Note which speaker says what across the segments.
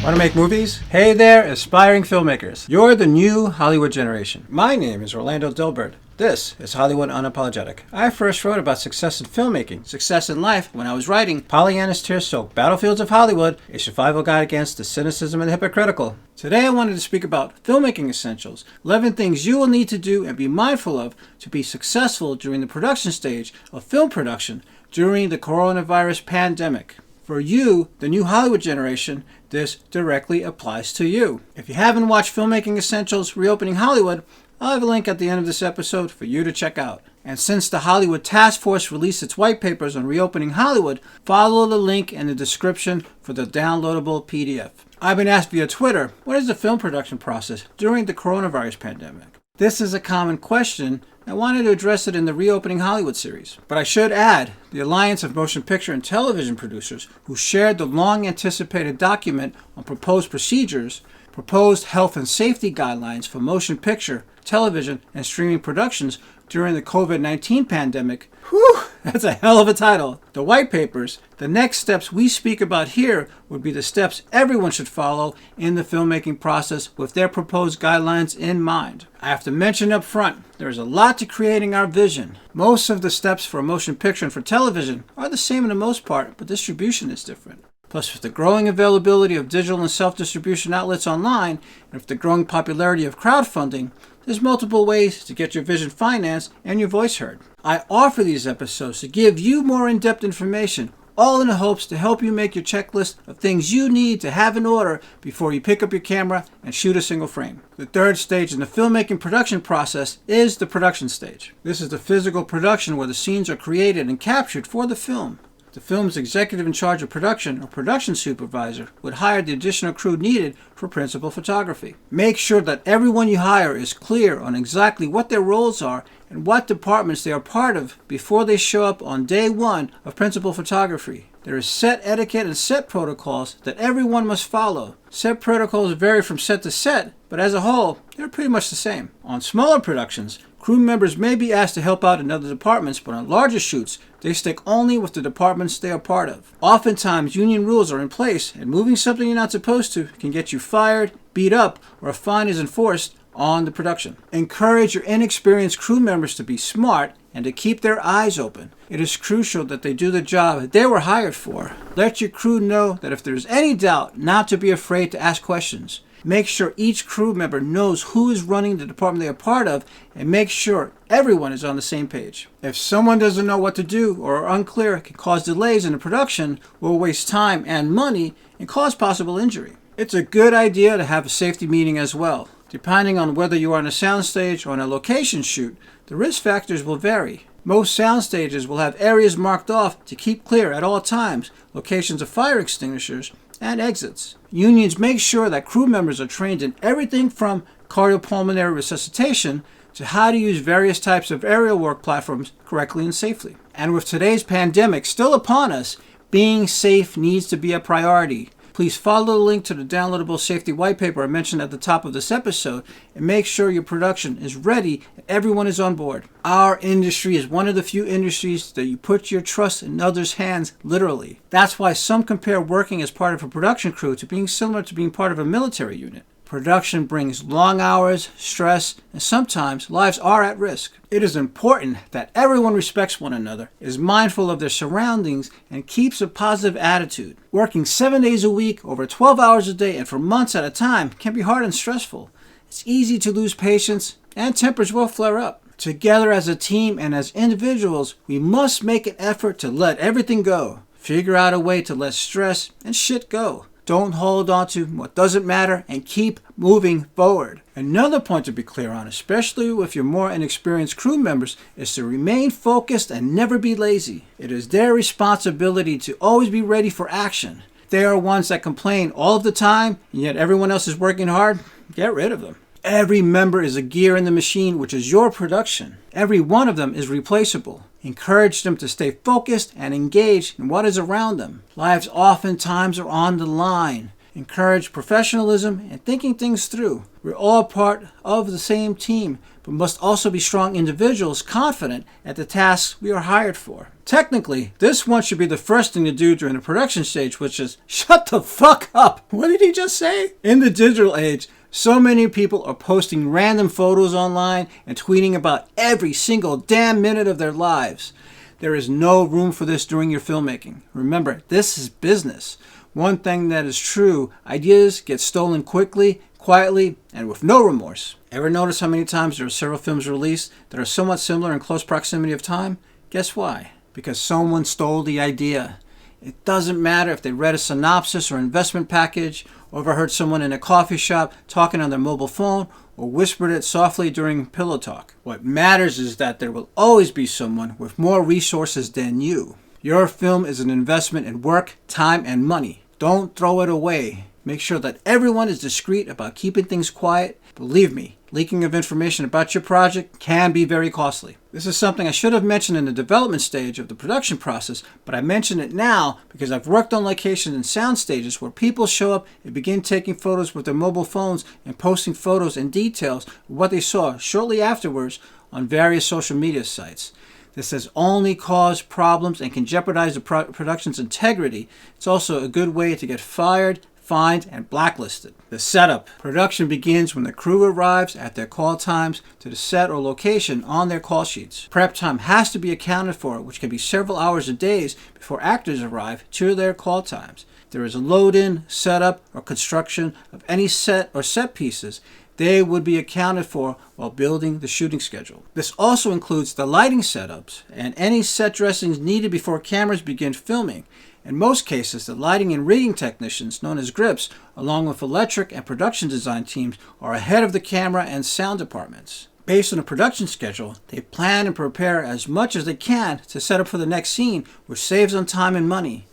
Speaker 1: Want to make movies? Hey there, aspiring filmmakers. You're the new Hollywood generation. My name is Orlando Delbert. This is Hollywood Unapologetic. I first wrote about success in filmmaking, success in life, when I was writing Pollyanna's tear-soaked Battlefields of Hollywood, a survival guide against the cynicism and the hypocritical. Today I wanted to speak about Filmmaking Essentials, 11 things you will need to do and be mindful of to be successful during the production stage of film production during the coronavirus pandemic. For you, the new Hollywood generation, this directly applies to you. If you haven't watched Filmmaking Essentials Reopening Hollywood, I'll have a link at the end of this episode for you to check out. And since the Hollywood Task Force released its white papers on reopening Hollywood, follow the link in the description for the downloadable PDF. I've been asked via Twitter, what is the film production process during the coronavirus pandemic? This is a common question. I wanted to address it in the Reopening Hollywood series. But I should add, the Alliance of Motion Picture and Television Producers, who shared the long-anticipated document on proposed procedures, proposed health and safety guidelines for motion picture, television, and streaming productions during the COVID-19 pandemic. Whew, that's a hell of a title. The white papers, the next steps we speak about here would be the steps everyone should follow in the filmmaking process with their proposed guidelines in mind. I have to mention up front, there is a lot to creating our vision. Most of the steps for motion picture and for television are the same in the most part, but distribution is different. Plus, with the growing availability of digital and self-distribution outlets online, and with the growing popularity of crowdfunding, there's multiple ways to get your vision financed and your voice heard. I offer these episodes to give you more in-depth information, all in the hopes to help you make your checklist of things you need to have in order before you pick up your camera and shoot a single frame. The third stage in the filmmaking production process is the production stage. This is the physical production where the scenes are created and captured for the film. The film's executive in charge of production or production supervisor would hire the additional crew needed for principal photography. Make sure that everyone you hire is clear on exactly what their roles are and what departments they are part of before they show up on day one of principal photography. There is set etiquette and set protocols that everyone must follow. Set protocols vary from set to set, but as a whole, they're pretty much the same. On smaller productions, crew members may be asked to help out in other departments, but on larger shoots, they stick only with the departments they are part of. Oftentimes, union rules are in place, and moving something you're not supposed to can get you fired, beat up, or a fine is enforced on the production. Encourage your inexperienced crew members to be smart and to keep their eyes open. It is crucial that they do the job that they were hired for. Let your crew know that if there's any doubt, not to be afraid to ask questions. Make sure each crew member knows who is running the department they are part of, and make sure everyone is on the same page. If someone doesn't know what to do or are unclear, it can cause delays in the production, will waste time and money, and cause possible injury. It's a good idea to have a safety meeting as well. Depending on whether you are on a soundstage or on a location shoot, the risk factors will vary. Most sound stages will have areas marked off to keep clear at all times, locations of fire extinguishers, and exits. Unions make sure that crew members are trained in everything from cardiopulmonary resuscitation to how to use various types of aerial work platforms correctly and safely. And with today's pandemic still upon us, being safe needs to be a priority. Please follow the link to the downloadable safety white paper I mentioned at the top of this episode and make sure your production is ready and everyone is on board. Our industry is one of the few industries that you put your trust in others' hands literally. That's why some compare working as part of a production crew to being similar to being part of a military unit. Production brings long hours, stress, and sometimes lives are at risk. It is important that everyone respects one another, is mindful of their surroundings, and keeps a positive attitude. Working 7 days a week, over 12 hours a day, and for months at a time can be hard and stressful. It's easy to lose patience, and tempers will flare up. Together as a team and as individuals, we must make an effort to let everything go. Figure out a way to let stress and shit go. Don't hold on to what doesn't matter and keep moving forward. Another point to be clear on, especially with your more inexperienced crew members, is to remain focused and never be lazy. It is their responsibility to always be ready for action. They are ones that complain all of the time, and yet everyone else is working hard. Get rid of them. Every member is a gear in the machine, which is your production. Every one of them is replaceable. Encourage them to stay focused and engaged in what is around them. Lives oftentimes are on the line. Encourage professionalism and thinking things through. We're all part of the same team, but must also be strong individuals confident at the tasks we are hired for. Technically, this one should be the first thing to do during the production stage, which is shut the fuck up. What did he just say? In the digital age, so many people are posting random photos online and tweeting about every single damn minute of their lives. There is no room for this during your filmmaking. Remember, this is business. One thing that is true, ideas get stolen quickly, quietly, and with no remorse. Ever notice how many times there are several films released that are somewhat similar in close proximity of time? Guess why? Because someone stole the idea. It doesn't matter if they read a synopsis or investment package, or overheard someone in a coffee shop talking on their mobile phone, or whispered it softly during pillow talk. What matters is that there will always be someone with more resources than you. Your film is an investment in work, time, and money. Don't throw it away. Make sure that everyone is discreet about keeping things quiet. Believe me, leaking of information about your project can be very costly. This is something I should have mentioned in the development stage of the production process, but I mention it now because I've worked on locations and sound stages where people show up and begin taking photos with their mobile phones and posting photos and details of what they saw shortly afterwards on various social media sites. This has only caused problems and can jeopardize the production's integrity. It's also a good way to get fired, fined, and blacklisted. The setup. Production begins when the crew arrives at their call times to the set or location on their call sheets. Prep time has to be accounted for, which can be several hours or days before actors arrive to their call times. If there is a load-in, setup, or construction of any set or set pieces, they would be accounted for while building the shooting schedule. This also includes the lighting setups and any set dressings needed before cameras begin filming. In most cases, the lighting and rigging technicians, known as grips, along with electric and production design teams, are ahead of the camera and sound departments. Based on a production schedule, they plan and prepare as much as they can to set up for the next scene, which saves on time and money.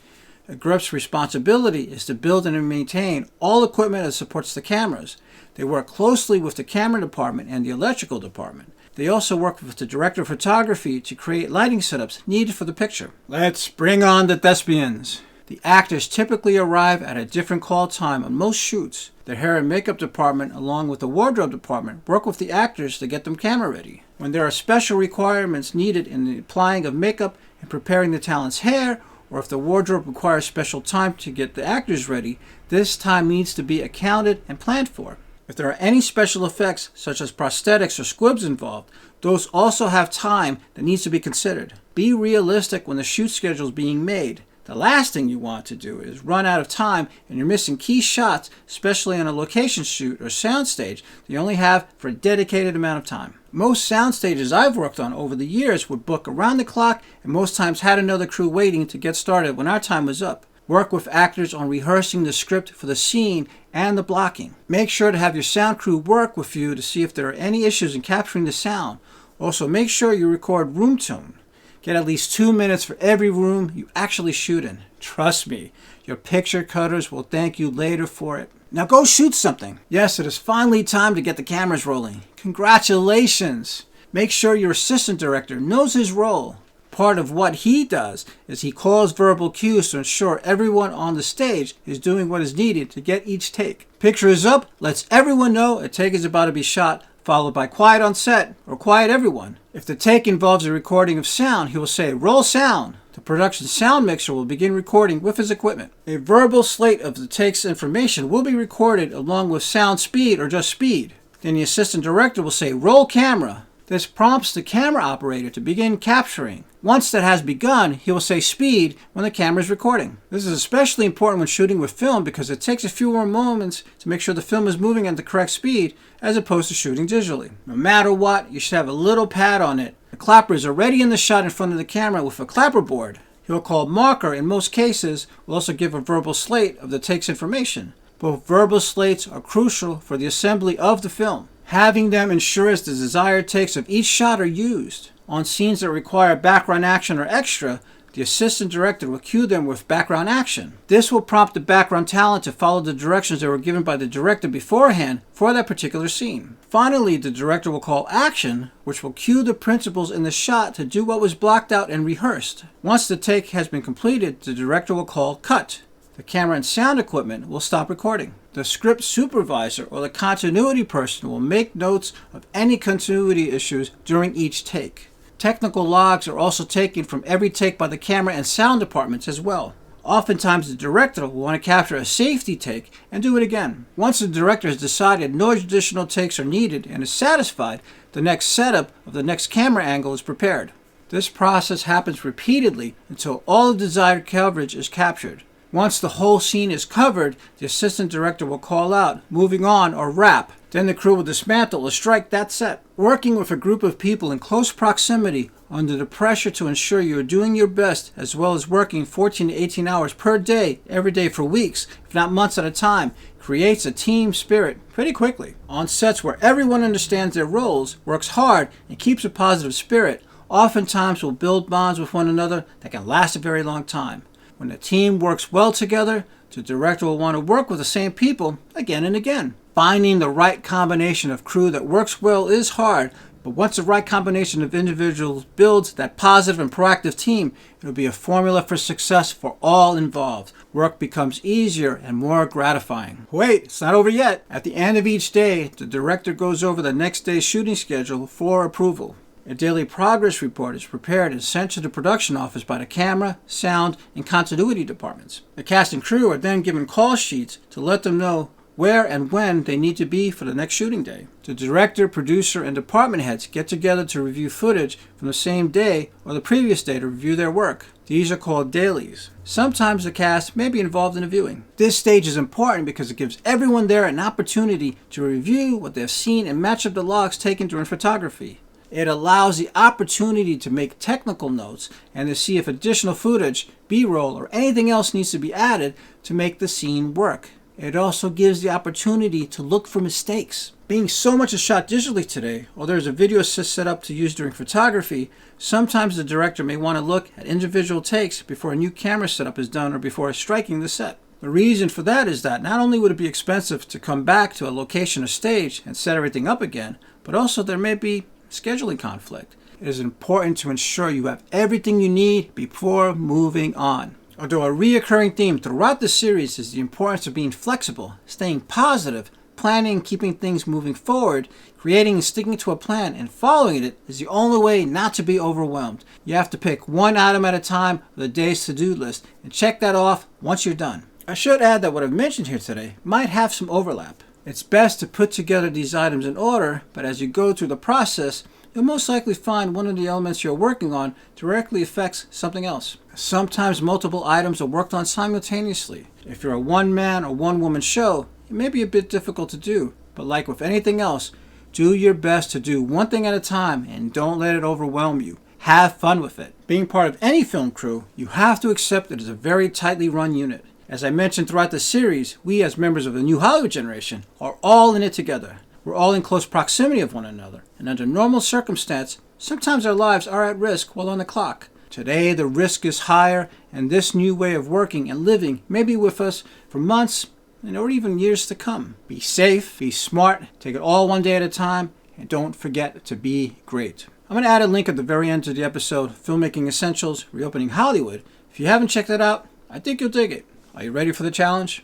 Speaker 1: A grip's responsibility is to build and maintain all equipment that supports the cameras. They work closely with the camera department and the electrical department. They also work with the director of photography to create lighting setups needed for the picture. Let's bring on the thespians. The actors typically arrive at a different call time on most shoots. The hair and makeup department, along with the wardrobe department, work with the actors to get them camera ready. When there are special requirements needed in the applying of makeup and preparing the talent's hair, or if the wardrobe requires special time to get the actors ready, this time needs to be accounted and planned for. If there are any special effects, such as prosthetics or squibs involved, those also have time that needs to be considered. Be realistic when the shoot schedule is being made. The last thing you want to do is run out of time and you're missing key shots, especially on a location shoot or soundstage that you only have for a dedicated amount of time. Most sound stages I've worked on over the years would book around the clock and most times had another crew waiting to get started when our time was up. Work with actors on rehearsing the script for the scene and the blocking. Make sure to have your sound crew work with you to see if there are any issues in capturing the sound. Also, make sure you record room tone. Get at least 2 minutes for every room you actually shoot in. Trust me, your picture cutters will thank you later for it. Now go shoot something. Yes, it is finally time to get the cameras rolling. Congratulations! Make sure your assistant director knows his role. Part of what he does is he calls verbal cues to ensure everyone on the stage is doing what is needed to get each take. Picture is up, lets everyone know a take is about to be shot, followed by quiet on set or quiet everyone. If the take involves a recording of sound, he will say, "Roll sound." The production sound mixer will begin recording with his equipment. A verbal slate of the take's information will be recorded along with sound speed or just speed. Then the assistant director will say, "Roll camera." This prompts the camera operator to begin capturing. Once that has begun, he will say speed when the camera is recording. This is especially important when shooting with film because it takes a few more moments to make sure the film is moving at the correct speed as opposed to shooting digitally. No matter what, you should have a little pad on it. The clapper is already in the shot in front of the camera with a clapper board. He will call marker in most cases, will also give a verbal slate of the take's information. Both verbal slates are crucial for the assembly of the film. Having them ensures the desired takes of each shot are used. On scenes that require background action or extra, the assistant director will cue them with background action. This will prompt the background talent to follow the directions that were given by the director beforehand for that particular scene. Finally, the director will call action, which will cue the principals in the shot to do what was blocked out and rehearsed. Once the take has been completed, the director will call cut. the camera and sound equipment will stop recording. The script supervisor or the continuity person will make notes of any continuity issues during each take. Technical logs are also taken from every take by the camera and sound departments as well. Oftentimes the director will want to capture a safety take and do it again. Once the director has decided no additional takes are needed and is satisfied, the next setup of the next camera angle is prepared. This process happens repeatedly until all the desired coverage is captured. Once the whole scene is covered, the assistant director will call out, moving on, or wrap. Then the crew will dismantle or strike that set. Working with a group of people in close proximity under the pressure to ensure you are doing your best, as well as working 14 to 18 hours per day, every day for weeks, if not months at a time, creates a team spirit pretty quickly. On sets where everyone understands their roles, works hard, and keeps a positive spirit, oftentimes will build bonds with one another that can last a very long time. When a team works well together, the director will want to work with the same people again and again. Finding the right combination of crew that works well is hard, but once the right combination of individuals builds that positive and proactive team, it will be a formula for success for all involved. Work becomes easier and more gratifying. Wait, it's not over yet. At the end of each day, the director goes over the next day's shooting schedule for approval. A daily progress report is prepared and sent to the production office by the camera, sound, and continuity departments. The cast and crew are then given call sheets to let them know where and when they need to be for the next shooting day. The director, producer, and department heads get together to review footage from the same day or the previous day to review their work. These are called dailies. Sometimes the cast may be involved in the viewing. This stage is important because it gives everyone there an opportunity to review what they've seen and match up the logs taken during photography. It allows the opportunity to make technical notes and to see if additional footage, B-roll, or anything else needs to be added to make the scene work. It also gives the opportunity to look for mistakes. Being so much is shot digitally today, or there's a video assist set up to use during photography, sometimes the director may want to look at individual takes before a new camera setup is done or before striking the set. The reason for that is that not only would it be expensive to come back to a location or stage and set everything up again, but also there may be scheduling conflict. It is important to ensure you have everything you need before moving on. Although a reoccurring theme throughout the series is the importance of being flexible, staying positive, planning and keeping things moving forward, creating and sticking to a plan and following it is the only way not to be overwhelmed. You have to pick one item at a time of the day's to-do list and check that off once you're done. I should add that what I've mentioned here today might have some overlap. It's best to put together these items in order, but as you go through the process, you'll most likely find one of the elements you're working on directly affects something else. Sometimes multiple items are worked on simultaneously. If you're a one-man or one-woman show, it may be a bit difficult to do, but like with anything else, do your best to do one thing at a time and don't let it overwhelm you. Have fun with it. Being part of any film crew, you have to accept it as a very tightly run unit. As I mentioned throughout the series, we as members of the new Hollywood generation are all in it together. We're all in close proximity of one another, and under normal circumstance, sometimes our lives are at risk while on the clock. Today, the risk is higher, and this new way of working and living may be with us for months or even years to come. Be safe, be smart, take it all one day at a time, and don't forget to be great. I'm going to add a link at the very end of the episode, Filmmaking Essentials, Reopening Hollywood. If you haven't checked that out, I think you'll dig it. Are you ready for the challenge?